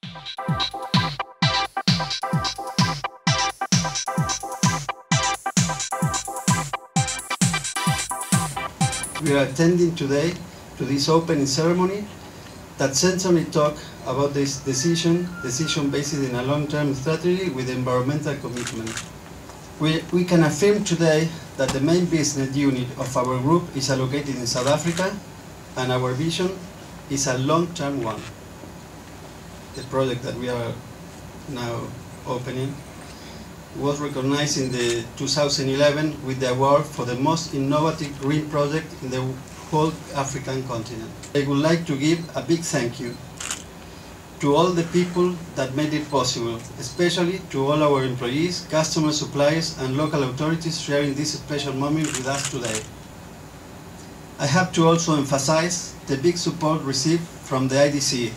We are attending today to this opening ceremony that centrally talk about this decision based in a long-term strategy with environmental commitment. We can affirm today that the main business unit of our group is located in South Africa, and our vision is a long-term one. The project that we are now opening was recognized in the 2011 with the award for the most innovative green project in the whole African continent. I would like to give a big thank you to all the people that made it possible, especially to all our employees, customers, suppliers, and local authorities sharing this special moment with us today. I have to also emphasize the big support received from the IDC,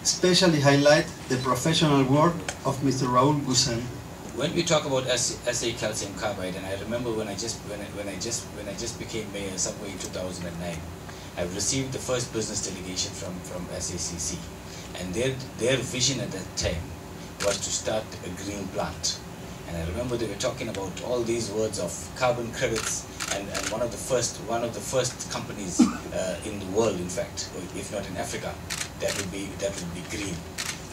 especially highlight the professional work of Mr. Raul Gusen. When we talk about SA Calcium Carbide, and I remember when I just became mayor somewhere in 2009, I received the first business delegation from SACC, and their vision at that time was to start a green plant. And I remember they were talking about all these words of carbon credits, and one of the first companies in the world, in fact, or if not in Africa, that would be green.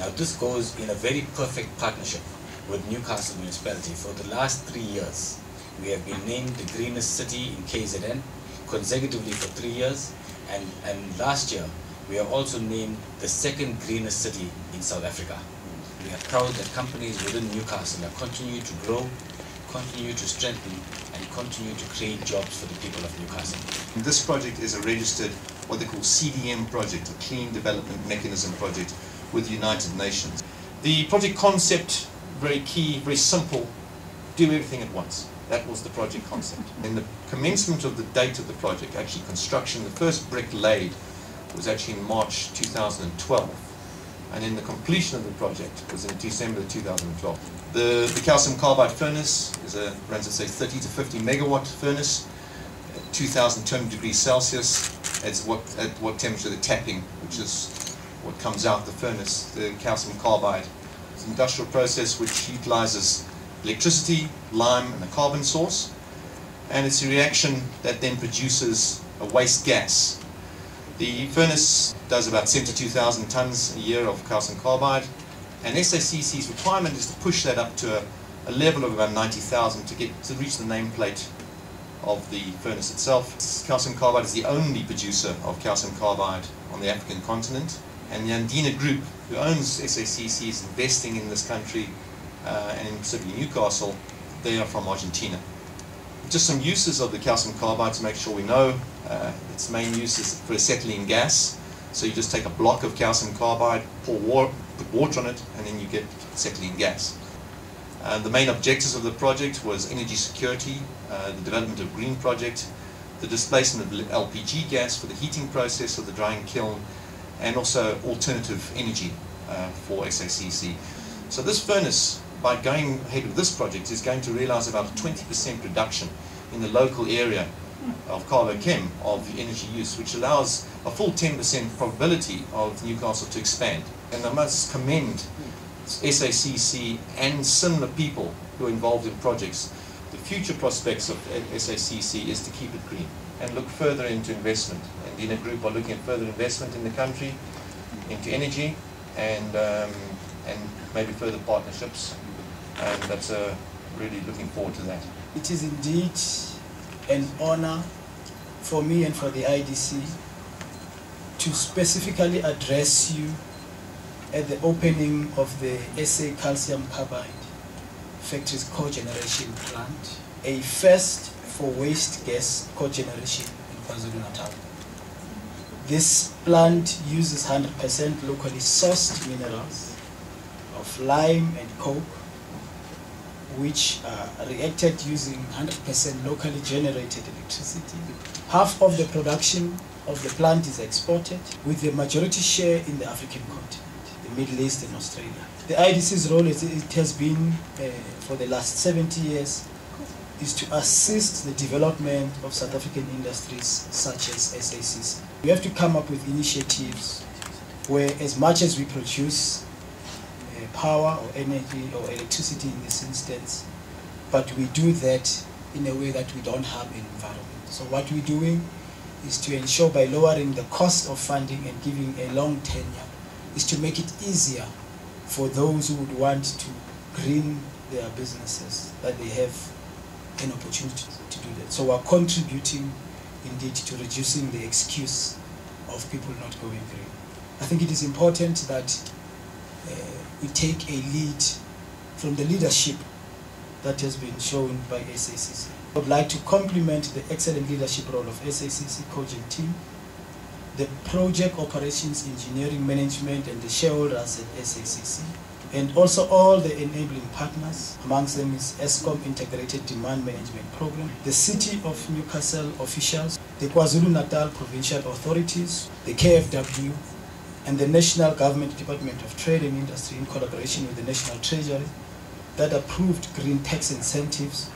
Now this goes in a very perfect partnership with Newcastle Municipality. For the last 3 years, we have been named the greenest city in KZN consecutively for 3 years, and last year we are also named the second greenest city in South Africa. We are proud that companies within Newcastle are continue to grow, continue to strengthen, and continue to create jobs for the people of Newcastle. This project is a registered, what they call CDM project, a Clean Development Mechanism project with the United Nations. The project concept, very key, very simple, do everything at once. That was the project concept. In the commencement of the date of the project, actually construction, the first brick laid was actually in March 2012. And in the completion of the project was in December 2012. The calcium carbide furnace runs at say 30 to 50 megawatt furnace, 2,200 degrees Celsius. At what temperature the tapping, which is what comes out the furnace, the calcium carbide. It's an industrial process which utilizes electricity, lime, and a carbon source, and it's a reaction that then produces a waste gas. The furnace does about 72,000 tons a year of calcium carbide, and SACC's requirement is to push that up to a level of about 90,000 to reach the nameplate of the furnace itself. Calcium carbide is the only producer of calcium carbide on the African continent, and the Andina Group, who owns SACC, is investing in this country, and in particularly Newcastle. They are from Argentina. Just some uses of the calcium carbide to make sure we know. Its main use is for acetylene gas. So you just take a block of calcium carbide, put water on it, and then you get acetylene gas. The main objectives of the project was energy security, the development of green project, the displacement of LPG gas for the heating process of the drying kiln, and also alternative energy for SACC. So this furnace, by going ahead with this project, is going to realize about a 20% reduction in the local area of Carbochem of the energy use, which allows a full 10% probability of Newcastle to expand. And I must commend SACC and similar people who are involved in projects. The future prospects of SACC is to keep it green and look further into investment. And Andina Group are looking at further investment in the country, into energy, and maybe further partnerships. And that's really looking forward to that. It is indeed an honor for me and for the IDC to specifically address you at the opening of the SA Calcium Carbide Factory's cogeneration plant, a first for waste gas cogeneration in KwaZulu-Natal. This plant uses 100% locally sourced minerals of lime and coke, which are reacted using 100% locally generated electricity. Half of the production of the plant is exported, with the majority share in the African continent, the Middle East and Australia. The IDC's role, it has been for the last 70 years, is to assist the development of South African industries such as SACC. We have to come up with initiatives where, as much as we produce power or energy or electricity in this instance, but we do that in a way that we don't harm the environment. So what we're doing is to ensure, by lowering the cost of funding and giving a long tenure, is to make it easier for those who would want to green their businesses, that they have an opportunity to do that. So we're contributing indeed to reducing the excuse of people not going green. I think it is important that we take a lead from the leadership that has been shown by SACC. I would like to compliment the excellent leadership role of SACC coaching team, the project operations, engineering, management, and the shareholders at SACC, and also all the enabling partners. Amongst them is ESCOM Integrated Demand Management Program, the City of Newcastle officials, the KwaZulu-Natal Provincial Authorities, the KFW, and the National Government Department of Trade and Industry in collaboration with the National Treasury that approved green tax incentives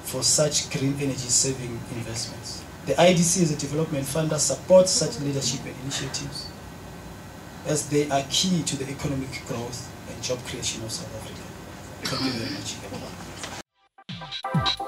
for such green energy saving investments. The IDC as a development funder supports such leadership and initiatives as they are key to the economic growth and job creation of South Africa. Thank you very much.